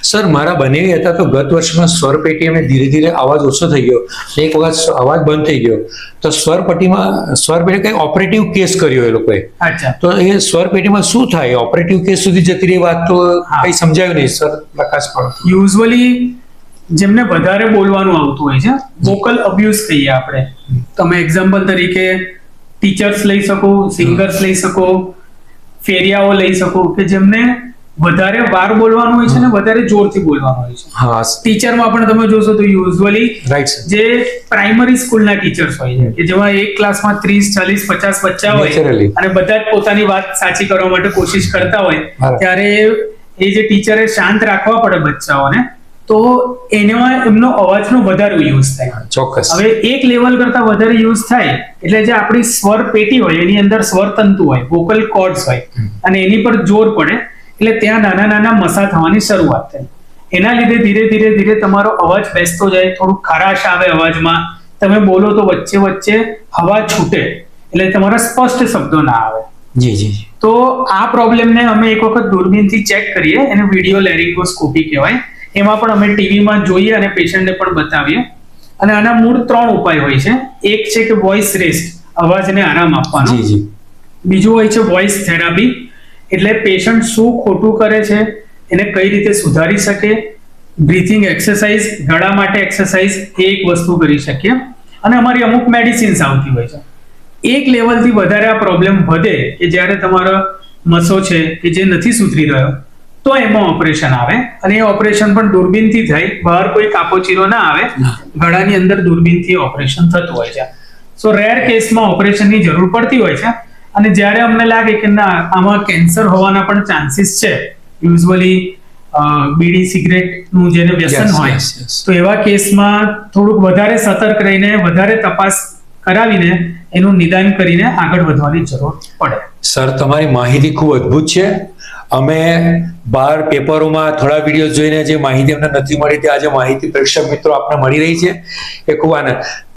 Sir મારા બનેવી હતા તો ગત વર્ષમાં સ્વરપેટી અમે ધીરે ધીરે અવાજ ઓછો થઈ ગયો, એક વખત અવાજ બંધ થઈ ગયો, તો સ્વરપેટી કઈ ઓપરેટિવ કેસ કર્યો એ લોકોએ. અચ્છા. તો એ સ્વરપેટીમાં શું થાય, ઓપરેટિવ કેસ સુધી જતી રહી વાત તો કઈ સમજાયું નહીં સર, પ્રકાશ પણ. યુઝ્યુઅલી જેમને વધારે બોલવાનું આવતું હોય છે, વોકલ અબ્યુઝ કહીએ આપણે. તમે એક્ઝામ્પલ તરીકે ટીચર્સ લઈ શકો, સિંગર્સ લઈ શકો, ફેરિયાઓ લઈ શકો, કે જેમને વધારે વાર બોલવાનું હોય છે ને વધારે જોરથી બોલવાનું હોય છે. હા ટીચરમાં પણ તમે જોશો તો યુઝ્યુઅલી રાઈટ સર. જે પ્રાઇમરી સ્કૂલના ટીચર્સ હોય છે કે જેમાં એક ક્લાસમાં 30, 40, 50 બચ્ચા હોય Naturally. અને બધા જ પોતાની વાત સાચી કરવા માટે કોશિશ કરતા હોય, બરાબર. ત્યારે એ જે ટીચરે શાંત રાખવા પડે બચ્ચાઓને, તો એમનો અવાજનો વધારે યુઝ થાય. ચોક્કસ. હવે એક લેવલ કરતા વધારે યુઝ થાય એટલે જે આપણી સ્વર પેટી હોય એની અંદર સ્વર તંતુ હોય, વોકલ કોર્ડ્સ હોય, અને એની પર જોર પડે એટલે ત્યાં નાના નાના મસા થવાની શરૂઆત થાય. એના લીધે ધીરે ધીરે ધીરે તમારો અવાજ બેસતો જાય, થોડું ખારાશ આવે અવાજમાં, તમે બોલો તો વચ્ચે વચ્ચે હવા છૂટે એટલે તમારા સ્પષ્ટ શબ્દો ના આવે. જી જી જી. તો આ પ્રોબ્લેમને અમે એક વખત દૂરબીનથી ચેક કરીએ, એને વિડિયો લેરિંગોસ્કોપી કહેવાય. એમાં પણ અમે ટીવીમાં જોઈએ અને પેશન્ટને પણ બતાવીએ. અને આના મૂળ 3 ઉપાય હોય છે. એક છે કે વોઇસ રેસ્ટ, અવાજને આરામ આપવાનો. જી જી. બીજું હોય છે વોઇસ થેરાપી, એટલે પેશન્ટ શું ખોટું કરે છે એને કઈ રીતે સુધારી શકે. બ્રીથિંગ એક્સરસાઇઝ, ગળા માટે એક્સરસાઇઝ, એ એક વસ્તુ કરી શકીએ. અને અમારી અમુક મેડિસિન્સ આવતી હોય છે. એક લેવલથી વધારે આ પ્રોબ્લેમ વધે કે જ્યારે તમારો મસો છે કે જે નથી સુધરી રહ્યો, તો એમાં ઓપરેશન આવે. અને એ ઓપરેશન પણ દૂરબીનથી થાય, બહાર કોઈ કાપોચીરો ના આવે, ગળાની અંદર દૂરબીનથી ઓપરેશન થતું હોય છે. સો રેર કેસમાં ઓપરેશનની જરૂર પડતી હોય છે. અને જ્યારે અમને લાગે કે ના આમાં કેન્સર હોવાના પણ ચાન્સીસ છે, યુઝ્યુઅલી બીડી સિગરેટનું જેને વ્યસન હોય, તો એવા કેસમાં થોડુંક વધારે સતર્ક રહીને વધારે તપાસ કરાવીને એનું નિદાન કરીને આગળ વધવાની જરૂર પડે. સર તમારી માહિતી ખૂબ અદ્ભુત છે. અમે બહાર પેપરોમાં થોડા વિડીયો જોઈને જે માહિતી અમને નથી મળી તે આજે માહિતી પ્રેક્ષક મિત્રો આપને મળી રહી છે, એ ખૂબ આનંદ.